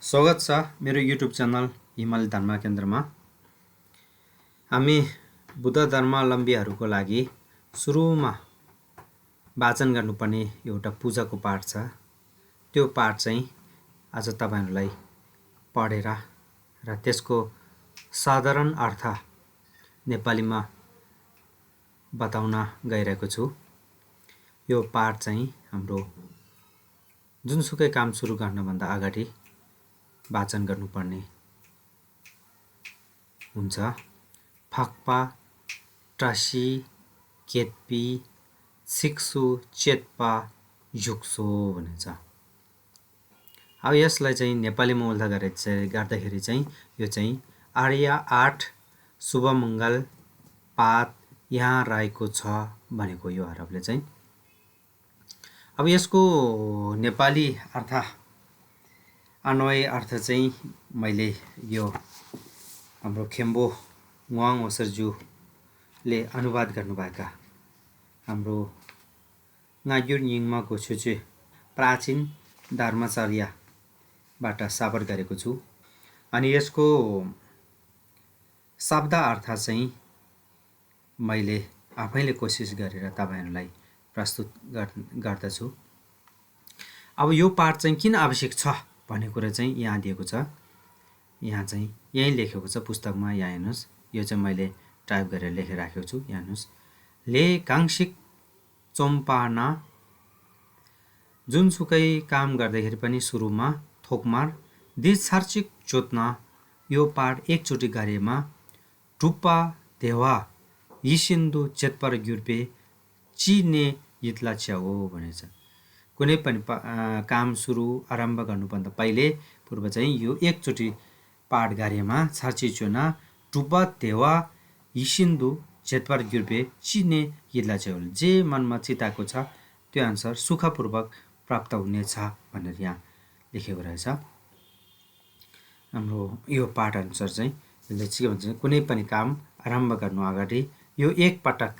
स्वागत छ मेरो युट्युब च्यानल हिमाली धर्म केन्द्रमा। हामी बुद्ध धर्मावलम्बीहरूको लागि सुरुमा वाचन गर्नुपर्ने एउटा पूजाको पाठ छ। त्यो पाठ चाहिँ आज तपाईहरुलाई पढेर र त्यसको साधारण अर्थ नेपालीमा बताउन गइरहेको छु। यो पाठ चाहिँ हाम्रो जुनसुकै काम सुरु गर्नभन्दा अगाडि वाचन गर्नुपर्ने हुन्छ। फाक्पा टासी केतपी सिक्सु चेतपा जुक्सो भनिन्छ। अब यसलाई चाहिँ नेपालीमा उल्था गर्दाखेरि चाहिँ यो चाहिँ आर्य 8 शुभ मङ्गल पात यहाँ रहेको छ भनेको यो हरफले चाहिँ। अब यसको नेपाली अर्थ अन्वय अर्थ चाहिँ मैले यो हाम्रो खेम्बो मुवाङ ओसरज्यूले अनुवाद गर्नुभएका हाम्रो नाग्युर यिङमाको छुचे प्राचीन धर्माचार्यबाट साबर गरेको छु। अनि यसको शब्द अर्थ चाहिँ मैले आफैले कोसिस गरेर तपाईहरुलाई प्रस्तुत गर्दछु। अब यो पाठ चाहिँ किन आवश्यक छ भन्ने कुरा चाहिँ यहाँ दिएको छ। यहाँ चाहिँ यही लेखेको छ पुस्तकमा। यहाँ हेर्नुस्, यो चाहिँ मैले टाइप गरेर लेखेर राखेको छु। यहाँ हेर्नुस्, ले कांशिक चोम्पाना जुनसुकै काम गर्दाखेरि पनि सुरुमा थोकमार दिछार्चिक जोत्न यो पाठ एकचोटि गरेमा टुप्पा देवा यिसिन्दु चेतपर ग्युर्पे चिने यितला च्याओ भनेछ। कुनै पनि काम सुरु आरम्भ गर्नुभन्दा पहिले पूर्व चाहिँ यो एकचोटि पाठ गरेमा छार्ची चुना टुप्पा देवा यिसिन्दु चेतपर ग्युर्पे चिने यितला च्याओ, जे मनमा चिताएको छ त्यो अनुसार सुखपूर्वक प्राप्त हुनेछ भनेर यहाँ लेखेको रहेछ। हाम्रो यो पाठ अनुसार चाहिँ यसले के भन्छ, कुनै पनि काम आरम्भ गर्नु अगाडि यो एक पटक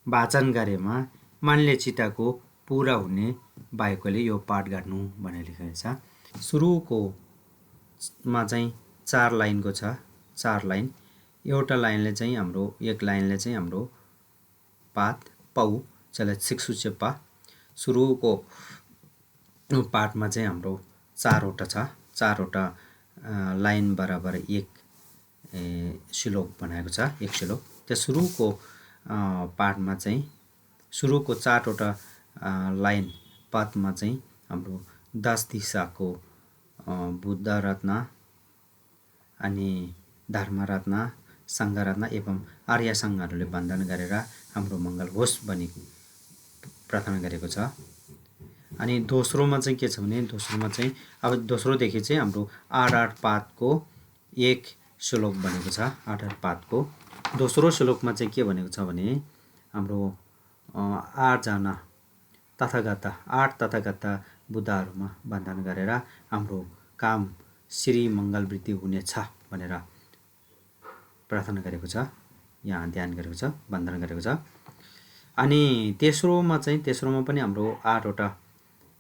वाचन गरेमा मनले चिताको पूरा हुने भएकोले यो पाठ गर्नु भनेर लेखेको छ। सुरुको मा चाहिँ 4 लाइनको छ, 4 लाइन। एउटा लाइनले चाहिँ हाम्रो एक लाइनले चाहिँ हाम्रो पात पौ चले सिक्सु चेप्पा। सुरुको पाठमा चाहिँ हाम्रो 4 वटा छ, 4 वटा लाइन बराबर एक श्लोक बनाएको छ, एक श्लोक। त्यो सुरुको पाठमा चाहिँ सुरुको 4 वटा लाइन पातमा चाहिँ हाम्रो 10 दिशाको बुद्ध रत्न अनि धर्म रत्न संघ रत्न एवं आर्य संघहरूले वन्दन गरेर हाम्रो मङ्गल होस् भनी प्रार्थना गरेको छ। अनि दोस्रोमा चाहिँ के छ भने दोस्रोमा चाहिँ अब दोस्रोदेखि चाहिँ हाम्रो 8 पातको एक श्लोक बनेको छ। 8 पातको दोस्रो श्लोकमा चाहिँ के भनेको छ भने हाम्रो 8 जना तथागत 8 तथागत बुद्धहरूमा वन्दन गरेर हाम्रो काम श्री मङ्गल वृद्धि हुनेछ भनेर प्रार्थना गरेको छ, यहाँ ध्यान गरेको छ, वन्दन गरेको छ। अनि तेस्रोमा पनि हाम्रो 8 वटा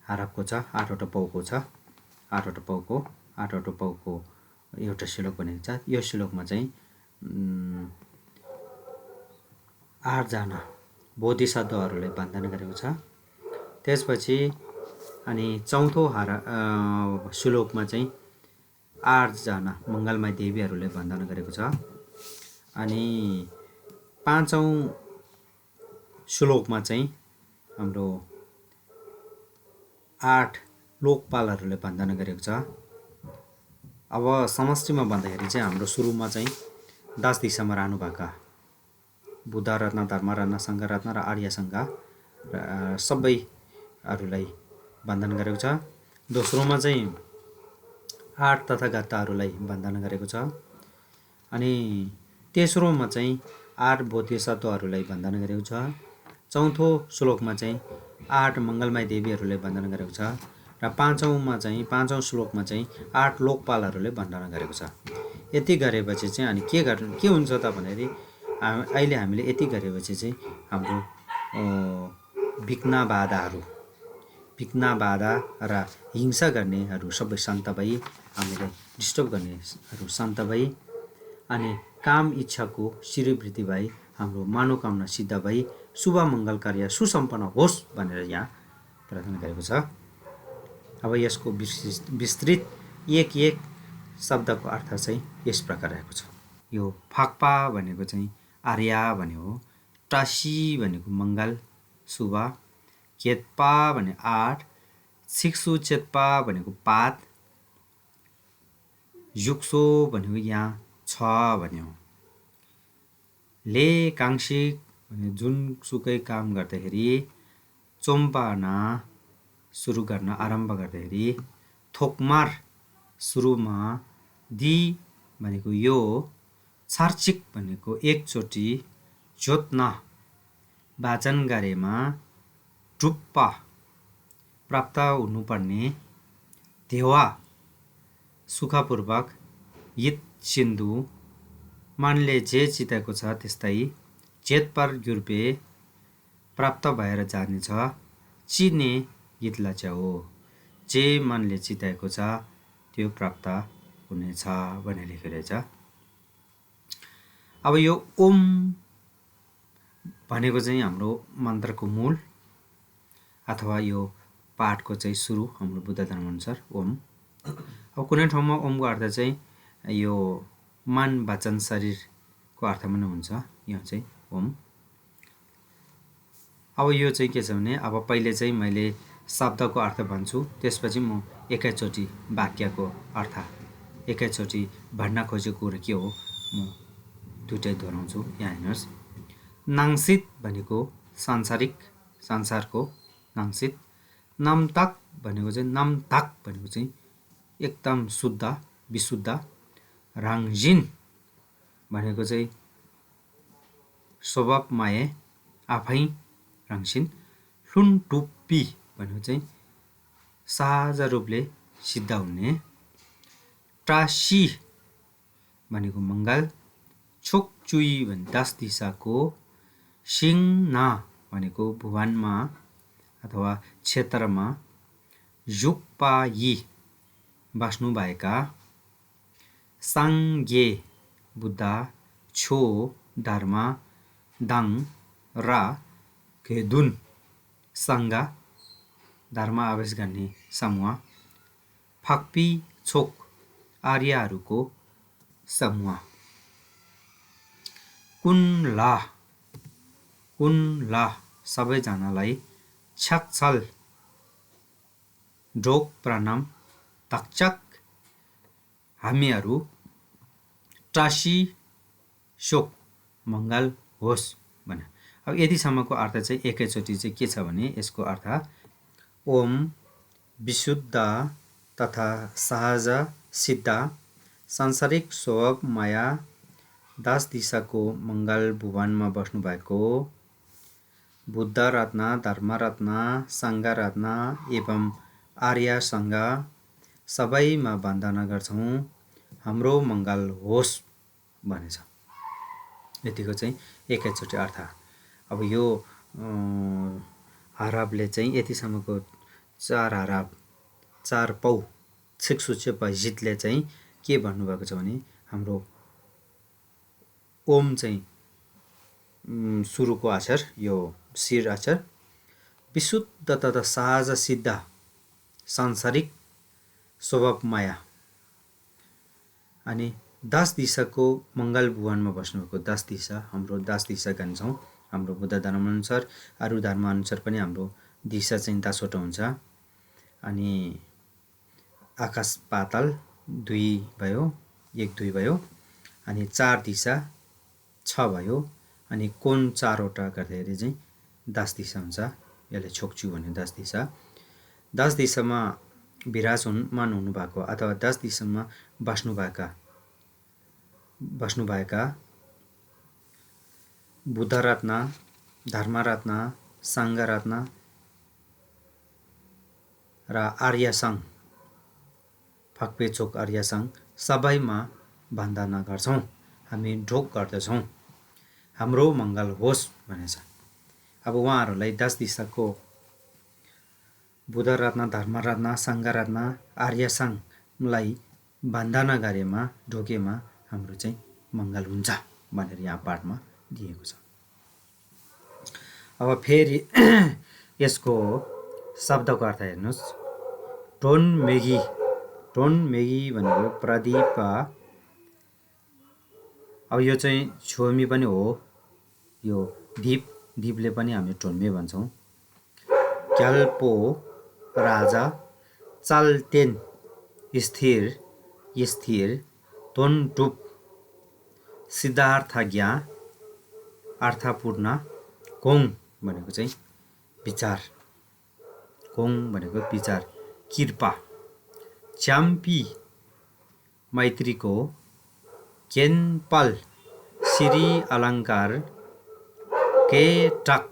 हरफको छ, 8 वटा पौको छ, 8 वटा पौको एउटा श्लोक बनेको छ। यो श्लोकमा चाहिँ 8 जना बोधिसत्वहरूले वन्दन गरेको छ। त्यसपछि अनि चौथो श्लोकमा चाहिँ 8 जना मङ्गलमय देवीहरूले वन्दन गरेको छ। अनि 5औं श्लोकमा चाहिँ हाम्रो 8 लोकपालहरूले वन्दन गरेको छ। अब समष्टिमा भन्दाखेरि चाहिँ हाम्रो सुरुमा चाहिँ 10 दिशामा रहनुभएका बुद्ध रत्न, धर्म रत्न, संघ रत्न र आर्य संघ सबैहरूलाई वन्दन गरेको छ। दोस्रोमा चाहिँ 8 तथागतहरूलाई वन्दन गरेको छ। अनि तेस्रोमा चाहिँ 8 बोधिसत्वहरूलाई वन्दन गरेको छ। चौथो श्लोकमा चाहिँ 8 मङ्गलमय देवीहरूले वन्दन गरेको छ। र 5औं श्लोकमा चाहिँ 8 लोकपालहरूले वन्दन गरेको छ। यति गरेपछि चाहिँ अनि के हुन्छ त भन्दाखेरि अहिले हामीले यति गरेपछि चाहिँ हाम्रो विघ्न बाधाहरू विघ्न बाधा र हिंसा गर्नेहरू सबै शान्त भई, हामीलाई डिस्टर्ब गर्नेहरू शान्त भई, अनि काम इच्छाको श्रीवृद्धि भई, हाम्रो मनोकामना सिद्ध भई, शुभ मङ्गल कार्य सुसम्पन्न होस् भनेर यहाँ प्रार्थना गरेको छ। अब यसको विस्तृत एक एक शब्दको अर्थ चाहिँ यस प्रकार रहेको छ। यो फाक्पा भनेको चाहिँ आर्या भन्ने हो, टासी भनेको मङ्गल शुभ, केतपा भने 8, छिक्सु चेतपा भनेको 5, युक्सो भनेको यहाँ 6 भन्ने हो। ले काङ्सिक भने जुनसुकै काम गर्दाखेरि, चोम्पाना सुरु गर्न आरम्भ गर्दाखेरि, थोकमार सुरुमा, दि भनेको यो, छार्चिक भनेको एकचोटि, जोत्न वाचन गरेमा, टुप्पा प्राप्त हुनुपर्ने, देवा सुखपूर्वक, हित सिन्धु मनले जे चिताएको छ त्यस्तै, जेतपर गुर्पे प्राप्त भएर जानेछ, चिने गीतला च्याओ जे मनले चिताएको छ त्यो प्राप्त हुनेछ भनेर लेखिरहेछ। अब यो ओम भनेको चाहिँ हाम्रो मन्त्रको मूल अथवा यो पाठको चाहिँ सुरु हाम्रो बुद्ध धर्मअनुसार ओम। अब कुनै ठाउँमा ओमको अर्थ चाहिँ यो मन वचन शरीरको अर्थमा नै हुन्छ, यहाँ चाहिँ ओम। अब यो चाहिँ के छ भने, अब पहिले चाहिँ मैले शब्दको अर्थ भन्छु, त्यसपछि म एकैचोटि वाक्यको अर्थ एकैचोटि भन्न खोजेको कुरो के हो म दुइटै दोहोऱ्याउँछु। यहाँ हेर्नुहोस्, नाङ्सित भनेको सांसारिक संसारको नाङ्सित, नामताक भनेको चाहिँ नामताक भनेको चाहिँ एकदम शुद्ध विशुद्ध, राङजिन भनेको चाहिँ स्वभावमय आफै राङसिन, लुनटुप्पी भनेको चाहिँ सहज रूपले सिद्ध हुने, ट्रासी भनेको मङ्गल, छोकचुई भने 10 दिशाको, सिङना भनेको भुवनमा अथवा क्षेत्रमा, युक्पायी बस्नुभएका, साङ्गे बुद्ध, छो धर्म, दाङ र घेदुन सङ्घ धर्म आवेश गर्ने समूह, फाक्पी छोक आर्यहरूको समूह, कुनला सबैजनालाई, छक्छल ढोक प्रणाम, तक्चक हामीहरू, टासी शोक मङ्गल होस् भने। अब यतिसम्मको अर्थ चाहिँ एकैचोटि चाहिँ के छ भने, यसको अर्थ ओम विशुद्ध तथा सहज सिद्ध सांसारिक स्वभाव माया 10 दिशाको मङ्गल भुवनमा बस्नुभएको बुद्ध रत्न, धर्म रत्न, सङ्घ रत्न एवं आर्यसँग सबैमा वन्दना गर्छौँ, हाम्रो मङ्गल होस् भनेछ। यतिको चाहिँ एकैचोटि अर्थ। अब यो हरबले चाहिँ यतिसम्मको 4 हरब 4 पौ छिक्सुचेपा जितले चाहिँ के भन्नुभएको छ भने, हाम्रो ओम चाहिँ सुरुको अक्षर यो शिर अक्षर, विशुद्ध तथा सहज सिद्ध सांसारिक स्वभाव माया, अनि 10 दिशाको मङ्गल भुवनमा बस्नुभएको 10 दिशा, हाम्रो 10 दिशा गान्छौँ हाम्रो बुद्ध धर्मअनुसार। अरू धर्मअनुसार पनि हाम्रो दिशा चाहिँ 10 वटा हुन्छ। अनि आकाश पाताल 2 भयो, 1 2 भयो, अनि 4 दिशा 6 भयो, अनि कोण 4 वटा गर्दाखेरि चाहिँ 10 दिशा हुन्छ। यसले छोक्चु भन्यो 10 दिशा। 10 दिशामा विराजमान हुनुभएको अथवा 10 दिशामा बस्नुभएका बुद्ध रत्न, धर्म रत्न, सङ्घ रत्न र आर्य सङ्घ, फाक्पे चोक आर्य सङ्घ सबैमा वन्दना गर्छौँ, हामी ढोक गर्दछौँ, हाम्रो मङ्गल होस् भनेछ। अब उहाँहरूलाई 10 दिशाको बुधरत्न, धर्मरत्न, सङ्घरत्न, आर्यसङ्घलाई वन्दना गरेमा ढोकेमा हाम्रो चाहिँ मङ्गल हुन्छ भनेर यहाँ पाठमा दिएको छ। अब फेरि यसको शब्दको अर्थ हेर्नुहोस्। टोनमेगी भनेको प्रदीप। अब यो चाहिँ छोमी पनि हो, यो दीपले पनि हामी टोन्मे भन्छौँ। क्याल्पो राजा, चालतेन स्थिर, तोनटुप सिद्धार्थज्ञ अर्थपूर्ण, कोङ भनेको चाहिँ विचार, कृपा, च्याम्पी मैत्रीको, केनपाल श्री अलङ्कार, केटक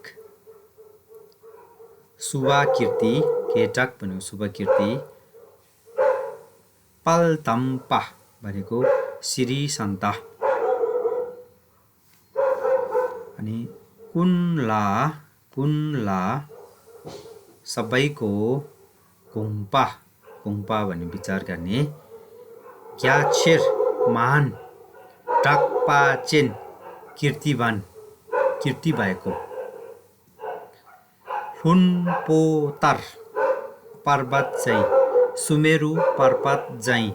शुभकीर्ति, पालतम्पा भनेको श्री सन्त, अनि कुनला सबैको, कुङपा भने विचार गर्ने, ग्याछेर महान, टाक्पाचेन कीर्ति भएको, हुनपोतार पर्वत चाहिँ, सुमेरु पर्वत चाहिँ,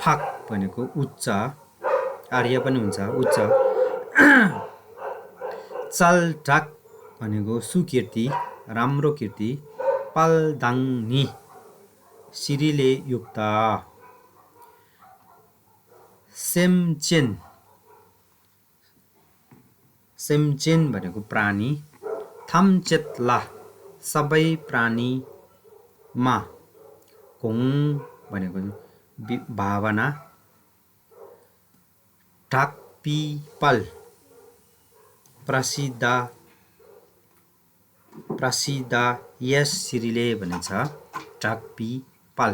फाक भनेको उच्च, आर्य पनि हुन्छ उच्च, चालढाक भनेको सुकीर्ति, राम्रो कीर्ति, पालदाङ्नी श्रीले युक्त, सेमचेन भनेको प्राणी, थाम्चेतला सबै प्राणीमा, कोङ भनेको भावना, ढाकपिपल प्रसिद्ध यस श्रीले भनेछ, ढाकपिपल।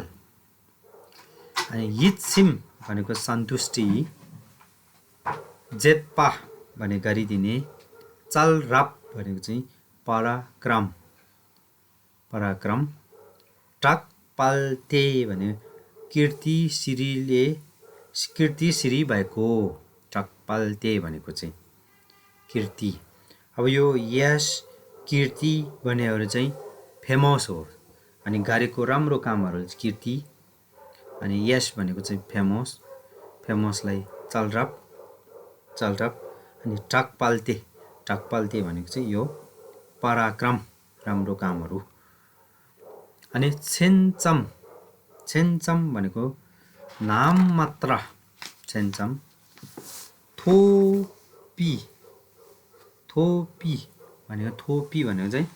अनि यित्सिम भनेको सन्तुष्टि, जेप्पा भने गरिदिने, चालराप भनेको चाहिँ पराक्रम, टाकपालते भने कीर्ति श्री भएको, टाकपालते भनेको चाहिँ कीर्ति। अब यो यस कीर्ति भनेहरू चाहिँ फेमस हो, अनि गरेको राम्रो कामहरू कीर्ति, अनि यस भनेको चाहिँ फेमसलाई चालराप, अनि टाकपालते भनेको चाहिँ यो पराक्रम, राम्रो कामहरू। अनि छेन्चम भनेको नाम मात्र, छेन्चम। थोपी भनेको चाहिँ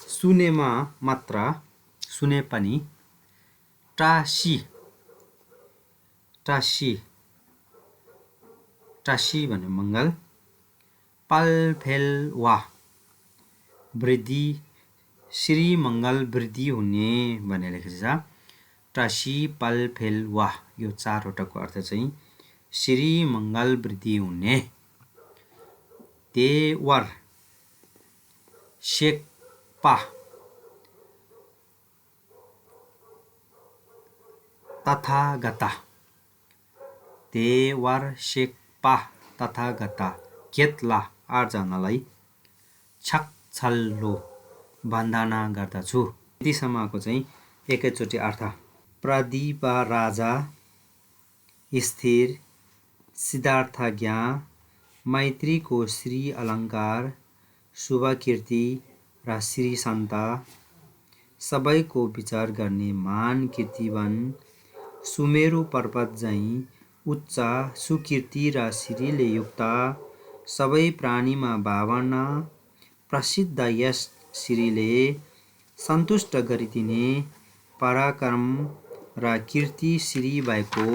सुनेमा मात्र, सुने पनि। टासी भन्यो मङ्गल। पालफेलवा वृद्धि, श्री मङ्गल वृद्धि हुने भनेर लेखेको छ। टासी पालफेलवा, यो चारवटाको अर्थ चाहिँ श्री मङ्गल वृद्धि हुने। देवर शेक्पा तथागता, देवर शेक्पा तथागता, केतला 8 जनालाई, छक्छल्लो वन्दना गर्दछु। यतिसम्मको चाहिँ एकैचोटि अर्थ। प्रदीप राजा, स्थिर, सिद्धार्थज्ञ, मैत्रीको श्री अलङ्कार, शुभकीर्ति र श्री सन्त, सबैको विचार गर्ने मान कीर्तिवान, सुमेरु पर्वत झैँ उच्च, सुकीर्ति र श्रीले युक्त, सबै प्राणीमा भावना, प्रसिद्ध यस श्रीले सन्तुष्ट गरिदिने, पराक्रम र कीर्ति श्री भएको,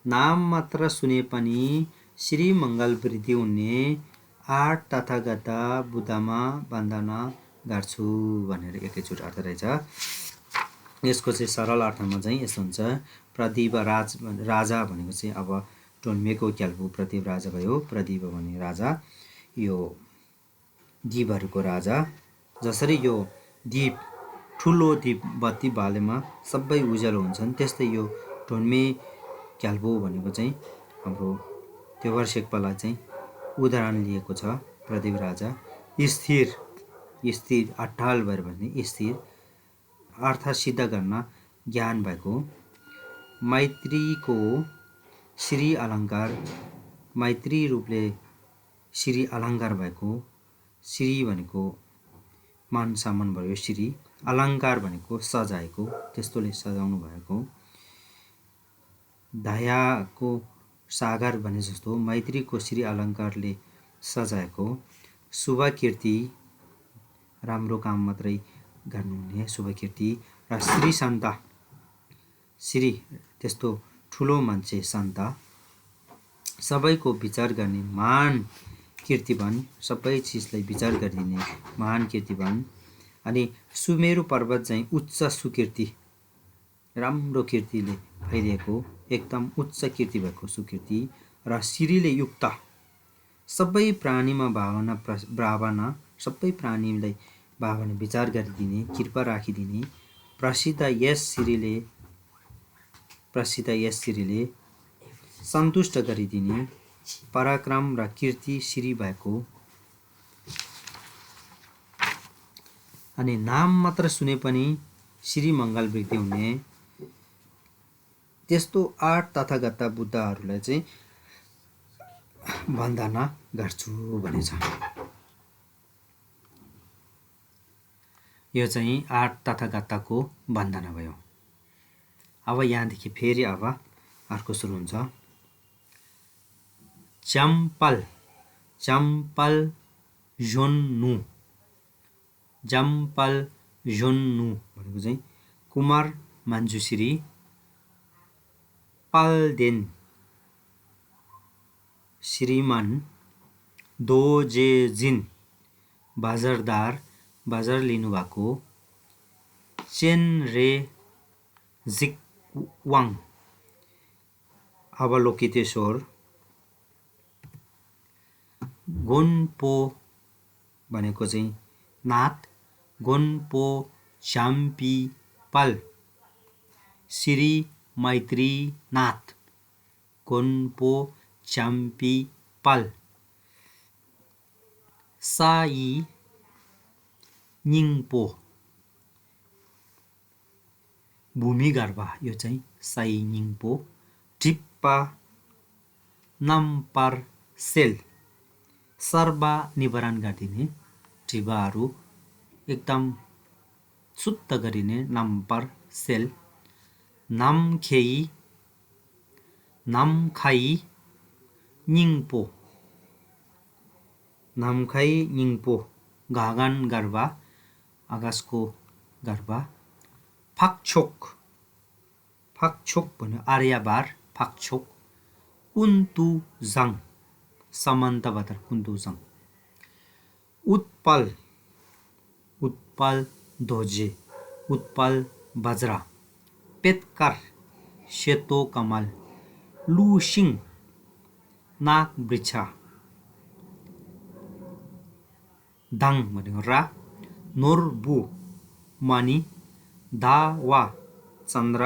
नाम मात्र सुने पनि श्री मङ्गल वृद्धि हुने, 8 तथागत बुद्धमा वन्दना गर्छु भनेर एकैचोटि अर्थ रहेछ। यसको चाहिँ सरल अर्थमा चाहिँ यस्तो हुन्छ। प्रदीप राजा भनेको चाहिँ अब टोन्मेको क्याल्पो प्रदीप राजा भयो। प्रदीप भने राजा, यो दीपहरूको राजा। जसरी यो दीप ठुलो दीप बत्ती बालेमा सबै उज्यालो हुन्छन्, त्यस्तै यो ढोन्मे क्याल्बो भनेको चाहिँ हाम्रो त्योवर शेर्पालाई चाहिँ उदाहरण लिएको छ। प्रदीप राजा स्थिर स्थिर अट्टाल भएर भने स्थिर अर्थ सिद्ध गर्न ज्ञान भएको। मैत्रीको श्री अलङ्कार मैत्री रूपले श्री अलङ्कार भएको। श्री भनेको मान सम्मान भयो, श्री अलङ्कार भनेको सजाएको, त्यस्तोले सजाउनु भएको। दयाको सागर भने जस्तो मैत्रीको श्री अलङ्कारले सजाएको। शुभ कीर्ति राम्रो काम मात्रै गर्नुहुने शुभ कीर्ति र श्री सन्त श्री त्यस्तो ठुलो मान्छे सन्त सबैको विचार गर्ने महान कीर्तिवान, सबै चिजलाई विचार गरिदिने महान कीर्तिवान। अनि सुमेरु पर्वत चाहिँ उच्च सुकीर्ति राम्रो कीर्तिले फैलिएको एकदम उच्च कीर्ति भएको सुकीर्ति र श्रीले युक्त सबै प्राणीमा भावना सबै प्राणीलाई भावना विचार गरिदिने कृपा राखिदिने प्रसिद्ध यस श्रीले सन्तुष्ट गरिदिने पराक्रम र कीर्ति श्री भएको। अनि नाम मात्र सुने पनि श्री मङ्गल वृद्धि हुने त्यस्तो 8 तथागत बुद्धहरूलाई चाहिँ वन्दना गर्छु भनेछ। यो चाहिँ 8 तथागतको वन्दना भयो। अब यहाँदेखि फेरि अब अर्को सुरु हुन्छ। चम्पल जोन्नु भनेको चाहिँ कुमार मञ्जुश्री पाल्देन श्रीमान दोजेजिन बजार लिनुभएको। चेन रे जिकवाङ अवलोकितेश्वर। गोन्पो भनेको चाहिँ नाथ गोन्पो चाम्पीपाल श्री मैत्रीनाथ गोन्पो चाम्पीपाल। साई निङपो भूमिगर्भ यो चाहिँ साई निङपो। टिप्पा नम्पर सेल सर्व निवारण गरिदिने टिबाहरू एकदम शुद्ध गरिने नम्पर सेल। नामखाई निङपो गगन गर्भ आकाशको गर्भ। फाक्छोक भन्यो आर्यबार फाक्छोक। कुन्तुजङ समन्तबदर कुन्तुजङ। उत्पल ध्वजे उत्पल वज्र। पेटकर सेतो कमल। लुसिङ नाग वृक्ष। दाङ भनेको रा। नोर्बु मणि। दावा चन्द्र।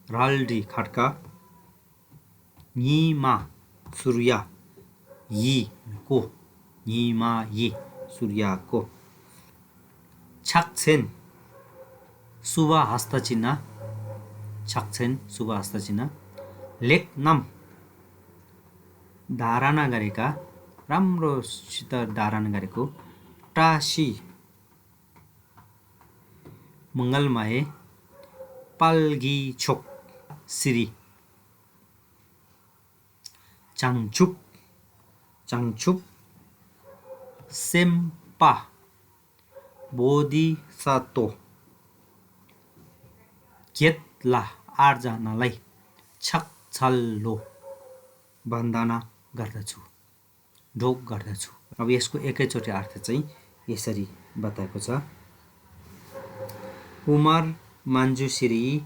रल्डी खड्का। यीमा सूर्य यीमा सूर्यको। छाक्छेन शुभ हस्तचिन्ह। लेखनाम धारणा गरेका राम्रोसित धारणा गरेको। टासी मङ्गलमय। पाल्गीछोक श्री। चाङछुप सेम्पा बोधिसत्व। केतला 8 जनालाई छक्छल्लो वन्दना गर्दछु ढोक गर्दछु। अब यसको एकैचोटि अर्थ चाहिँ यसरी बताएको छ। कुमार मञ्जुश्री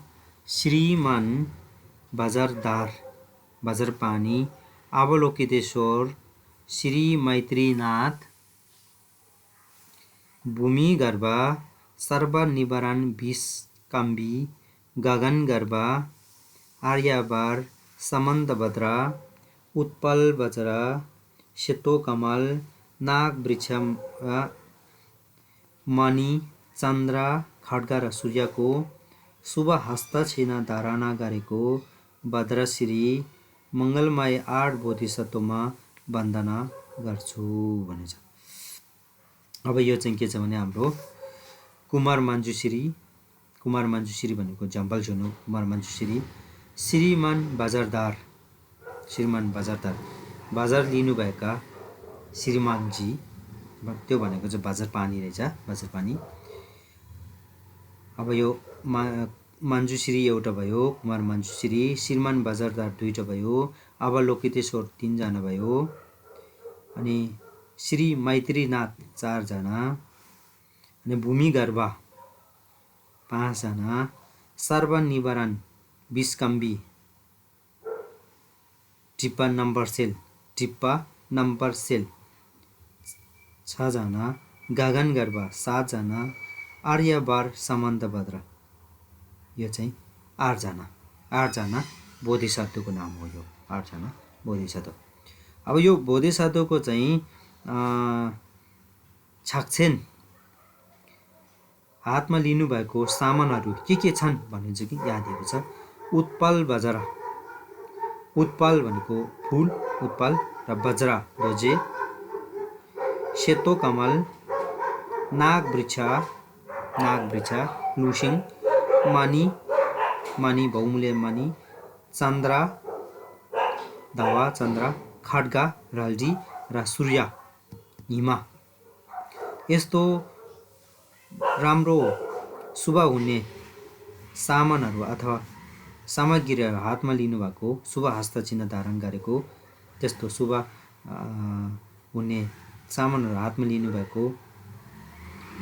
श्रीमान बजारपानी अवलोकितेश्वर श्री मैत्रीनाथ भूमिगर्भ सर्वनिवारण विषकाम्बी गगनगर्भा आर्यावर समन्तभद्रा उत्पल वज्र सेतो कमल नागवृक्ष मणि चन्द्र खड्ग र सूर्यको शुभ हस्त छिना धारणा गरेको भद्रश्री मङ्गलमय 8 बोधिसत्वमा वन्दना गर्छु भनेछ। अब यो चाहिँ के छ भने हाम्रो कुमार मञ्जुश्री भनेको झम्पलझुनु कुमार मञ्जुश्री श्रीमान बजारदार बजार लिनुभएका श्रीमानजी त्यो भनेको चाहिँ बजार पानी रहेछ बजार पानी। अब यो मञ्जुश्री एउटा भयो कुमार मञ्जुश्री श्रीमान बजारदार दुईटा भयो अवलोकितेश्वर 3 जना भयो अनि श्री मैत्रीनाथ 4 जना अनि भूमिगर्भ 5 जना सर्वनिवारण विषकाम्बी टिप्पा नम्बर सेल 6 जना गगनगर्भ 7 जना आर्यवर समन्तभद्र यो चाहिँ 8 जना बोधिसत्वको नाम हो यो 8 जना बोधिसत्व। अब यो बोधिसत्वको चाहिँ छाक्छेन हातमा लिनुभएको सामानहरू के छन् भन्ने चाहिँ यहाँ दिएको छ। उत्पल भनेको फुल उत्पल र वज्र ध्वजे सेतो कमल नागवृक्ष लुसिङ मणि बहुमूल्य मणि चन्द्र खड्ग रल्डी र सूर्य हिमा यस्तो राम्रो शुभ हुने सामानहरू अथवा सामग्रीहरू हातमा लिनुभएको शुभ हस्त चिन्ह धारण गरेको त्यस्तो शुभ हुने सामानहरू हातमा लिनुभएको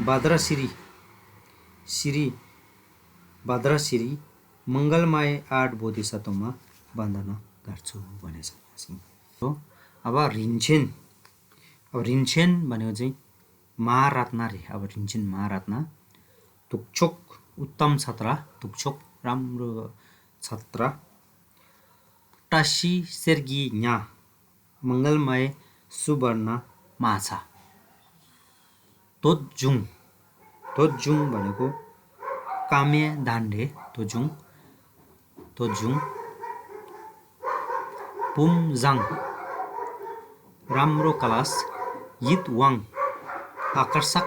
भद्रश्री मङ्गलमय 8 बोधिसत्वमा वन्दना गर्छु भनेछ। अब रिन्छेन भनेको चाहिँ महारत्न रे। अब रिन्छेन महारत्न तुक्छोक उत्तम छत्र तुक्छोक राम्रो छत्र टासी सेर्गी न्या मङ्गलमय सुवर्ण माछा तोजुङ भनेको काम्य दाण्डे तोजुङ पुमजाङ राम्रो कलश यितवाङ आकर्षक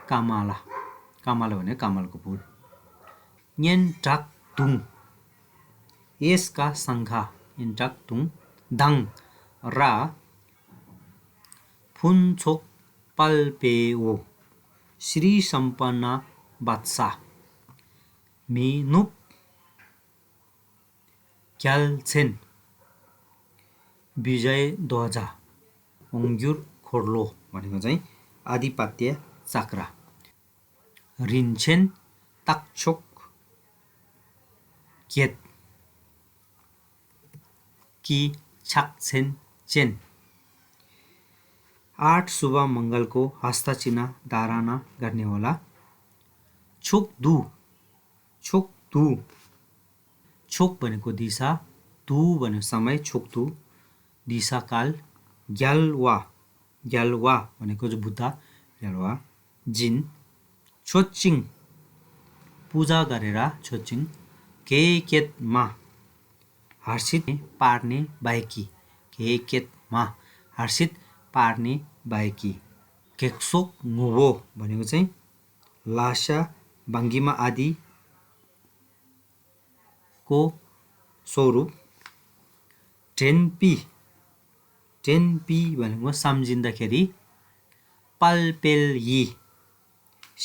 कामाला भने कमलको फुल येनटाक्तुङ यसका सङ्घा येनटाक्तुङ दाङ रा फुन्छोक पाल्पेओ श्री सम्पन्न बादशाह मिनुप क्यालछेन विजय ध्वजा ओङ्ग्युर खोर्लो भनेको चाहिँ आधिपत्य चक्र रिन्छेन ताक्छोक केत कि छाक्छेन चेन 8 शुभ मङ्गलको हस्तचिन्ह धारणा गर्नेवाला छोक भनेको दिशा दु भनेको समय छोक्दु दिशा काल ग्यालवा भनेको चाहिँ बुद्ध ग्यालवा जिन छोचिङ पूजा गरेर छोचिङ केकेतमा हर्षित पार्ने बाइकी केकेतमा हर्षित पार्ने बाइकी केक्सोक नुवो भनेको चाहिँ लासा भङ्गिमा आदि को स्वरूप टेन्पी भनेको सम्झिँदाखेरि पाल्पेली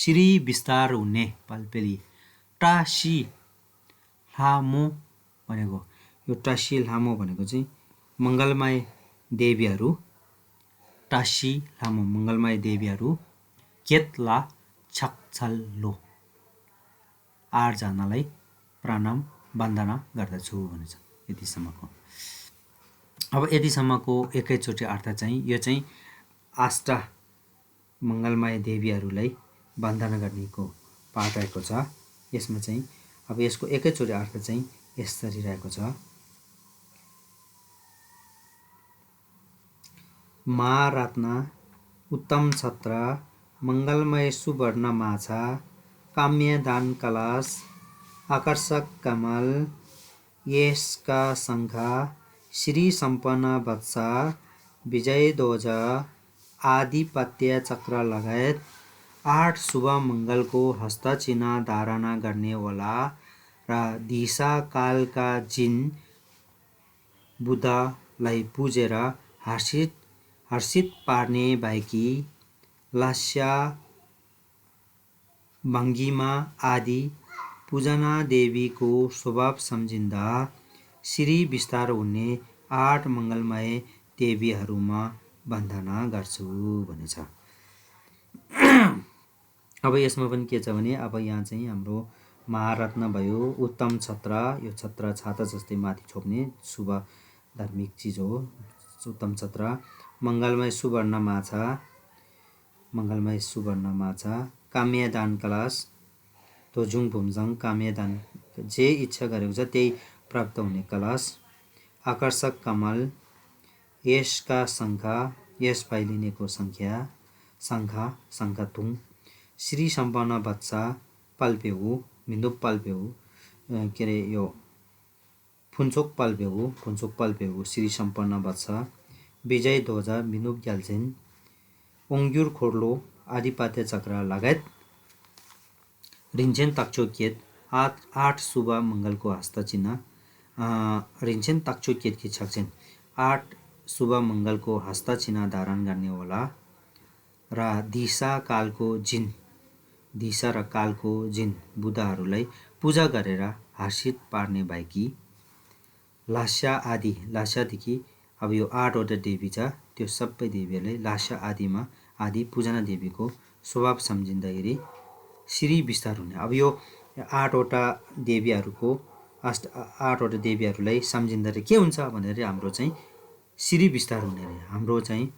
श्री विस्तार हुने पाल्पेली टासी लामो भनेको यो टासी लामो भनेको चाहिँ मङ्गलमय देवीहरू टासी लामो मङ्गलमय देवीहरू केतला छक्छल्लो 8 जनालाई प्रणाम वन्दना गर्दछु भनेछ यतिसम्मको। अब यतिसम्मको एकैचोटि अर्थ चाहिँ यो चाहिँ 8 मङ्गलमय देवीहरूलाई बन्धना गर्नेको पाठ रहेको छ। यसमा चाहिँ अब यसको एकैचोटि अर्थ चाहिँ यसरी रहेको छ। महारत्न उत्तम छत्र मङ्गलमय सुवर्ण माछा काम्य दान कलश आकर्षक कमल यसका शङ्खा श्री सम्पन्न वत्सा विजय ध्वज आधिपत्य चक्र लगायत 8 शुभ मङ्गलको हस्तचिह्न धारणा गर्नेवाला र दिशा कालका जिन बुधलाई पुजेर हर्षित पार्ने भएकी लास्या भङ्गिमा आदि पूजना देवीको स्वभाव सम्झिँदा श्री विस्तार हुने 8 मङ्गलमय देवीहरूमा वन्दना गर्छु भनेछ। अब यसमा पनि के छ भने अब यहाँ चाहिँ हाम्रो महारत्न भयो, उत्तम छत्र, यो छत्र छाता जस्तै माथि छोप्ने शुभ धार्मिक चिज हो, उत्तम छत्र, मङ्गलमय सुवर्ण माछा, काम्यदान कलश, तोजुङ भुमजङ काम्यदान, जे इच्छा गरेको छ त्यही प्राप्त हुने कलश, आकर्षक कमल, यसका शङ्खा, यस फैलिनेको शङ्खाथुङ, श्री सम्पन्न बच्चा पाल्पेहु, मिन्दुप पाल्पेहु, के अरे यो फुन्चोक पाल्पेहु श्री सम्पन्न बच्चा, विजय ध्वज मिनुप ग्याल्छेन, ओङ्ग्युर खोर्लो आधिपत्य चक्र लगायत रिन्छेन ताक्चोकेत 8 शुभ मङ्गलको हस्तचिह्न, रिन्छेन ताक्चोकेतकी छक्छेन 8 शुभ मङ्गलको हस्तचिह्न धारण गर्नेवाला र दिशा र कालको जिन बुधहरूलाई पूजा गरेर हर्षित पार्ने भएकी लास्यादेखि अब यो 8 वटा देवी छ, त्यो सबै देवीहरूले लास्या आदि पूजना देवीको स्वभाव सम्झिँदाखेरि श्री विस्तार हुने। अब यो 8 वटा देवीहरूलाई सम्झिँदाखेरि के हुन्छ भन्दाखेरि हाम्रो चाहिँ श्री विस्तार हुने रे, हाम्रो चाहिँ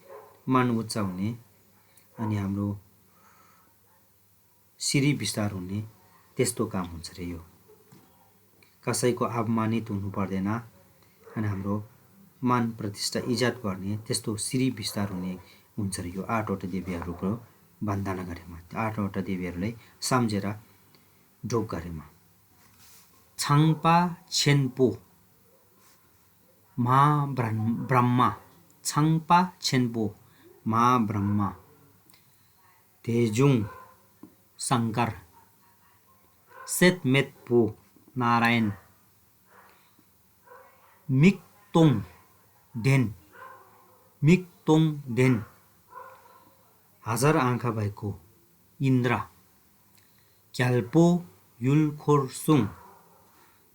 मन उच्च हुने अनि हाम्रो श्री विस्तार हुने त्यस्तो काम हुन्छ रे। यो कसैको अपमानित हुनु पर्दैन अनि हाम्रो मान प्रतिष्ठा इज्जत बढ्ने त्यस्तो श्री विस्तार हुने हुन्छ रे। यो 8 वटा देवीहरूको वन्दना गरेमा, 8 वटा देवीहरूलाई सम्झेर ढोग गरेमा। छाङपा छेन्पो महाब्रह्मा, छाङपा छेन्पो महाब्रह्मा, तेजुङ शङ्कर, सेतमेतपो नारायण, मिक्तोङ ढेन, हजार आँखा भएको इन्द्र, क्याल्पो युलखोरसुङ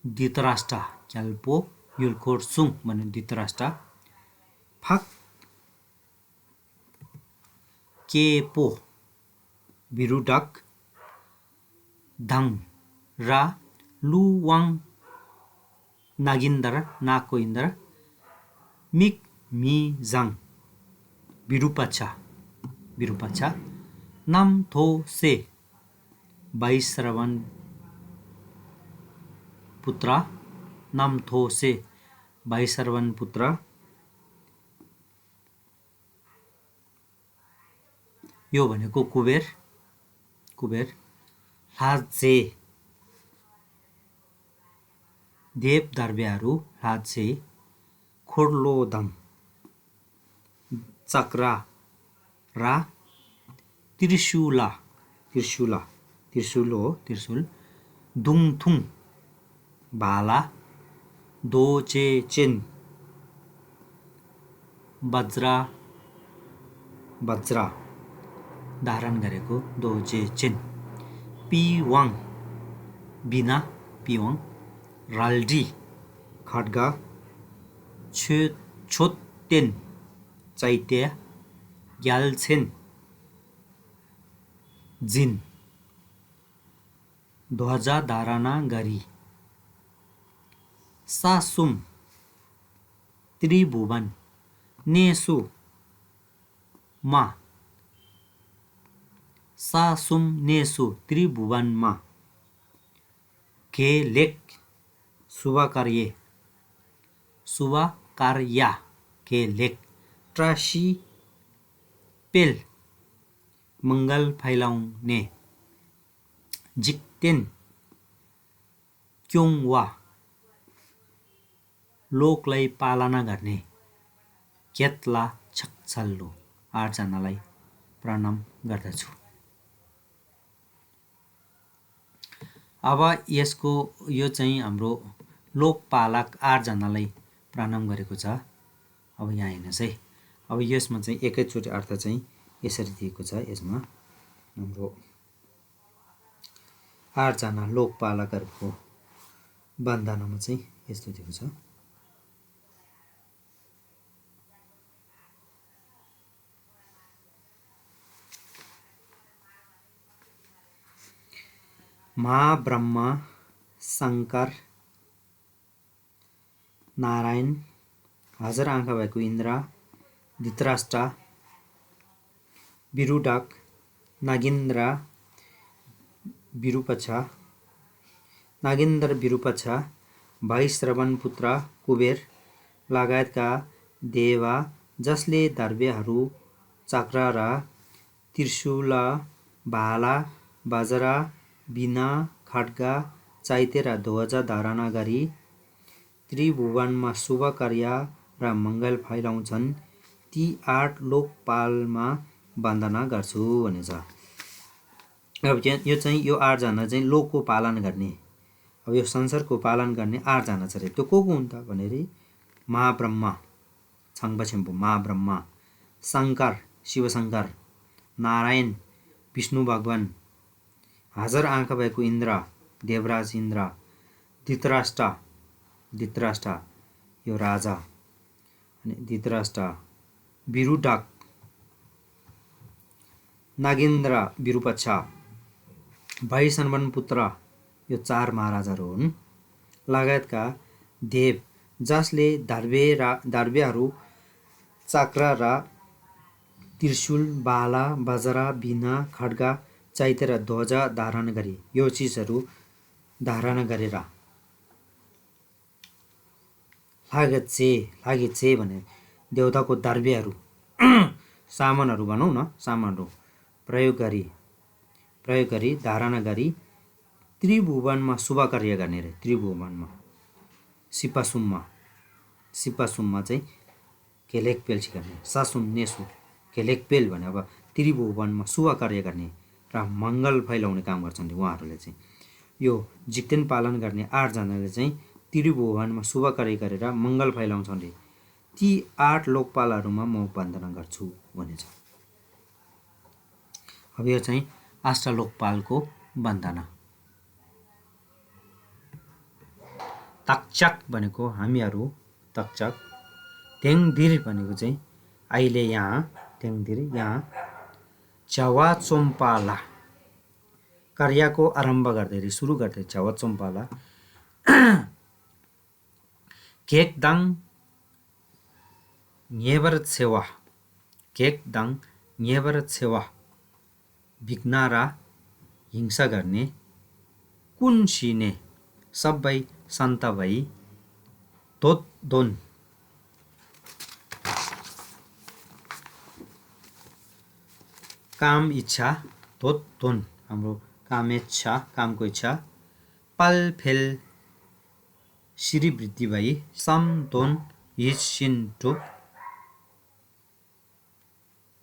धृतराष्ट्र, क्याल्पो युलखोरसुङ भन्ने धृतराष्ट्र, फक केपो बिरुडक धाङ र लुवाङ नागको इन्द्र, मिक मिजाङ विरूपाक्षा, नामथोसे वैश्रवण पुत्र, यो भनेको कुबेर, लाजे देवदर्व्याहरू, लाजे खोर्लोदम चक्र र त्रिशूल दुङथुङ भाला, दोचेचेन वज्र धारण गरेको दोचेचेन, पिवाङ बिना राल्डी खड्ग, छोतेन चैत्य, ग्याल्छेन जिन ध्वज धारणा गरी, सासुम त्रिभुवन नेसु मा सा सुम नेसु त्रिभुवनमा खेलेक शुभकार्या खेलेक त्रासी पेल मङ्गल फैलाउने जिक्तेन क्योङवा लोकलाई पालना गर्ने क्यातला छक्छल्लो 8 जनालाई प्रणाम गर्दछु। अब यो चाहिँ हाम्रो लोकपालक 8 जनालाई प्रणाम गरेको छ। अब यहाँ हेर्नुहोस् है, अब यसमा चाहिँ एकैचोटि अर्थ चाहिँ यसरी दिएको छ। यसमा हाम्रो 8 जना लोकपालकहरूको बन्धनमा चाहिँ यस्तो दिएको छ। महाब्रह्मा शङ्कर नारायण, हजार आँखा भएको इन्द्र, धृतराष्ट्र, विरूडक, नागेन्द्र विरूपक्ष, भाइ श्रवणपुत्र कुबेर लगायतका देवा जसले दर्बेहरू चक्र र त्रिशूल, भाला, वज्र, बिना, खड्गा, चैत्य र ध्वज धारण गरी त्रिभुवनमा शुभ कार्य र मङ्गल फैलाउँछन्, ती 8 लोकपालमा वन्दना गर्छु भनेछ। अब यो चाहिँ यो 8 जना चाहिँ लोकको पालन गर्ने, अब यो संसारको पालन गर्ने 8 जना छ रे। त्यो को हुन् त भनेरी महाब्रह्मा छाङबछेम्पु महाब्रह्मा, शङ्कर शिवशङ्कर, नारायण विष्णु भगवान, हजार आँखा भएको इन्द्र देवराज इन्द्र, धृतराष्ट्र यो राजा, अनि धृतराष्ट्र, विरूडक, नागेन्द्र विरूपक्ष, भाइ श्रवणपुत्र यो 4 महाराजाहरू हुन्, लगायतका देव जसले दर्बेहरू चक्र र त्रिशूल, भाला, वज्र, बिना, खड्गा, चैत्य र ध्वज धारण गरी यो चिजहरू धारण गरेर लागेछे भने देउताको दर्बेहरू सामानहरू भनौँ न, सामानहरू प्रयोग गरी धारण गरी त्रिभुवनमा शुभ कार्य गर्ने रे। त्रिभुवनमा सिपासुममा चाहिँ खेलेकपेल गर्ने, सासुम नेसु खेलेकपेल भने अब त्रिभुवनमा शुभ कार्य गर्ने र मङ्गल फैलाउने काम गर्छन् रे उहाँहरूले चाहिँ। यो जिक्तेन पालन गर्ने 8 जनाले चाहिँ त्रिभुवनमा शुभ कार्य गरेर मङ्गल फैलाउँछन् रे, ती 8 लोकपालहरूमा म वन्दना गर्छु भनेछ। अब यो चाहिँ अष्टलोकपालको वन्दना। तक्षक भनेको हामीहरू तक्षक, तेङधिर भनेको चाहिँ अहिले यहाँ तेङधिर यहाँ चवाचोम्पाला कार्यको आरम्भ गर्दै सुरु गर्दै चवाचोम्पाला, केकदाङ न्येबर छेवा विघ्न र हिंसा गर्ने कुन सिने सबै सन्त भई दोन काम इच्छा दोन हाम्रो कामेच्छा कामको इच्छा पालफेल श्रीवृद्धि भई समदोन हिसिन्टो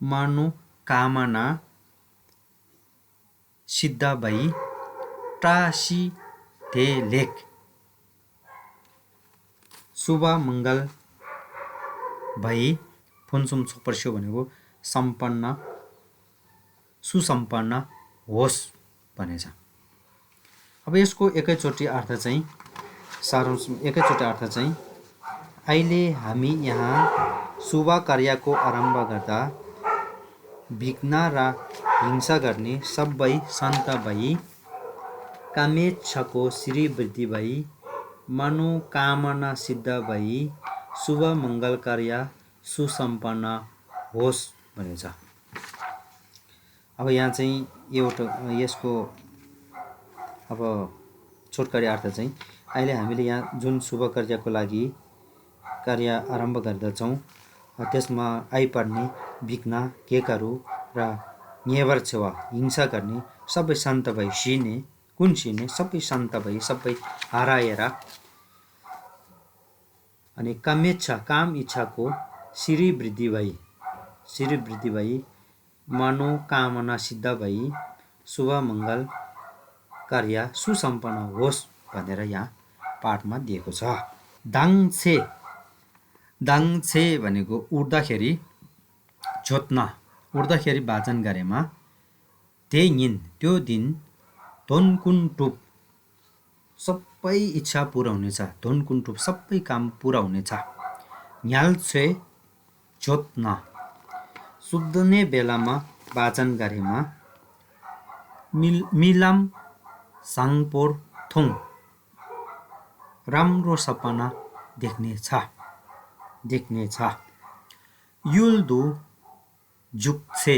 मनोकामना सिद्ध भई टासी धेलेक शुभ मङ्गल भई फुन्सुम छोपर्स्यो भनेको सुसम्पन्न होस् भनेछ। अब यसको एकैचोटि अर्थ चाहिँ अहिले हामी यहाँ शुभ कार्यको आरम्भ गर्दा विघ्न र हिंसा गर्ने सबै सन्त भई कामेच्छको श्रीवृद्धि भई मनोकामना सिद्ध भई शुभ मङ्गल कार्य सुसम्पन्न होस् भनेछ। अब यहाँ चाहिँ एउटा यसको अब छोटकरी अर्थ चाहिँ अहिले हामीले यहाँ जुन शुभ कार्यको लागि कार्य आरम्भ गर्दछौँ त्यसमा आइपर्ने विघ्न केकहरू र नेवर छेवा हिंसा गर्ने सबै शान्त भई सिने कुन सिने सबै शान्त भई सबै हराएर अनि कामेच्छा काम इच्छाको श्री वृद्धि भई मनोकामना सिद्ध भई शुभ मङ्गल कार्य सुसम्पन्न होस् भनेर यहाँ पाठमा दिएको छ। दाङछे भनेको उड्दाखेरि उड्दाखेरि वाचन गरेमा त्यो दिन धोनकुन्टुप सबै इच्छा पुरा हुनेछ, धोनकुन्टुप सबै काम पुरा हुनेछ। न्याल्छे जोत्न सुत्ने बेलामा वाचन गरेमा मिलाम साङपोर थोङ राम्रो सपना देख्नेछ। युल्दु जुक्छे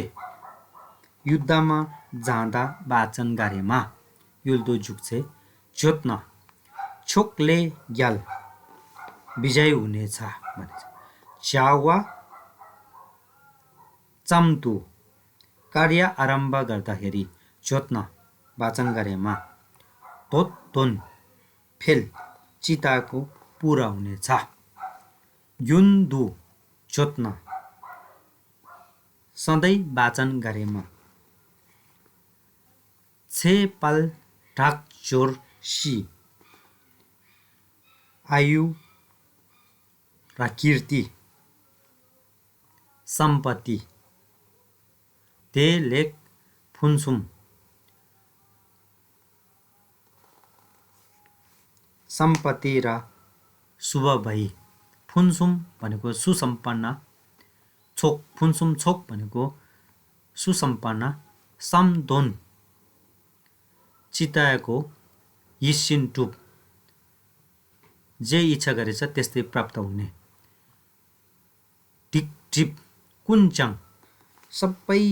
युद्धमा जाँदा वाचन गरेमा युल्दु जुक्छे जोत्न छोकले ग्याल विजय हुनेछ भनिन्छ। च्यावा चम्तु कार्य आरम्भ गर्दाखेरि जोत्न वाचन गरेमा धोन फेल चिताको पुरा हुनेछ। युन्दु जोत्न सधैँ वाचन गरेमा छेपाल ढाक जोर सी आयु र कीर्ति सम्पत्ति ते लेख फुन्सुम सम्पत्ति र शुभ भई फुन्सुम भनेको सुसम्पन्न फुन्सुम छोक भनेको सुसम्पन्न समदोन चिताएको हिसिन टुप जे इच्छा गरेछ त्यस्तै प्राप्त हुने। टिप कुन्चाङ सबै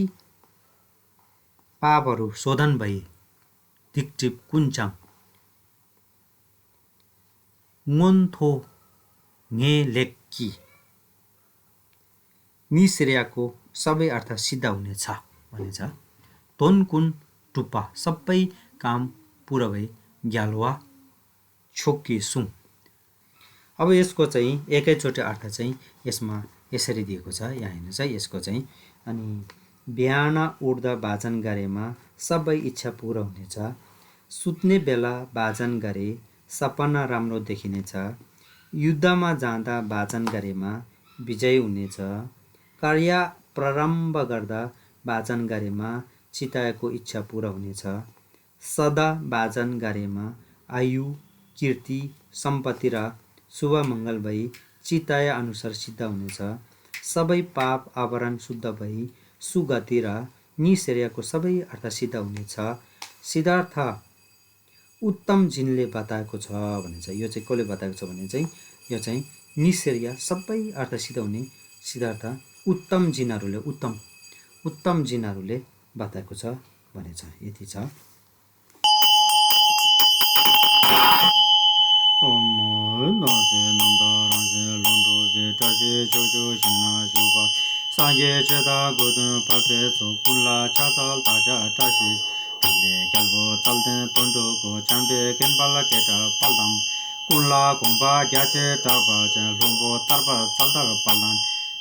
पापहरू शोधन भई टिप कुन्चाङ मोन्थो लेक्की निश्रेयको सबै अर्थ सिद्ध हुनेछ भनेछ। धोनकुन टुप्पा सबै काम पुरा भई ग्यालवा छोकी सुङ। अब यसको चाहिँ एकैचोटि अर्थ चाहिँ यसमा यसरी दिएको छ। यहाँ हेर्नुहोस् है यसको चाहिँ अनि बिहान उठ्दा वाचन गरेमा सबै इच्छा पुरा हुनेछ। सुत्ने बेला वाचन गरे सपना राम्रो देखिनेछ। युद्धमा जाँदा वाचन गरेमा विजय हुनेछ। कार्य प्रारम्भ गर्दा वाचन गरेमा चिताएको इच्छा पुरा हुनेछ। सदा वाचन गरेमा आयु कीर्ति सम्पत्ति र शुभ मङ्गल भई चिताए अनुसार सिद्ध हुनेछ। सबै पाप आवरण शुद्ध भई सुगति र निश्रेयको सबै अर्थ सिद्ध हुनेछ। सिद्धार्थ उत्तम जिनले बताएको छ भनिन्छ। यो चाहिँ कसले बताएको छ भने चाहिँ यो चाहिँ निश्रेय सबै अर्थ सिद्ध हुने सिद्धार्थ उत्तम जिनहरूले बताएको छ भनेछ। यति छ। 상계 최다 고등 밥에서 굴라 차살 다자 다시 근데 결국 잘된 돈도고 잠배 겐발라 게다 빨담 굴라 공바 야체 잡아자 롱보 따바 잘다가 빨단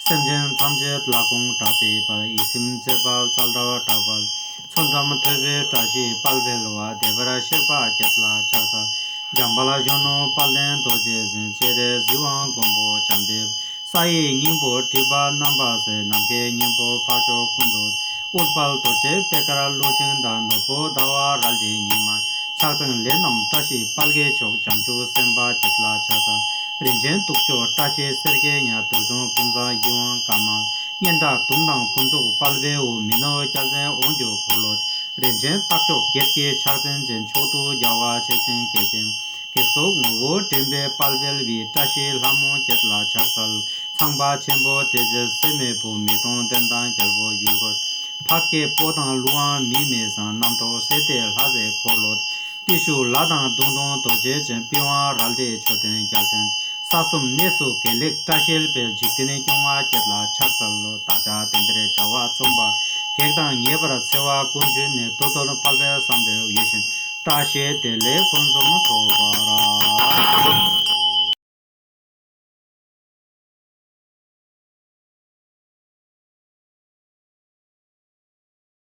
샘젠 탐제 라공 답이 바 이심 제발 잘다가 답al 손담 퇴베 다시 빨벨와 데바라 셰바 겟라 차살 잠발라 조노 빨렌 도제진 제레 지왕 공보 잠배 사이 닝보 티바 남바세 남게 닝보 파조 군도 옷발 도체 페카라 로션다 노보 다와 랄디 니마 차정 레넘 다시 빨게 적 장주 셈바 jet라 차사 린젠 뚝조 다시 세르게냐 도동 분자 이원 까마 년다 동당 분조 빨베오 미노 자제 온조 콜로 린젠 딱조 게게 차전젠 초도 야와 제진 게겐 계속 뭐 템베 빨벨비 다시 라모 jet라 차살 상바 첨보 대제 세메보 미동 된단 결보 율고 밖에 보당 루안 미메산 남도 세대 하제 콜롯 티슈 라당 동동 도제전 비와 랄데 초된 갈센 사숨 네수 켈릭 타실 베 직드네 경화 쳇라 차살로 다자 덴드레 자와 좀바 객당 예버라 세와 군주네 도도는 팔베 삼데 유신 다시 텔레폰 좀 도바라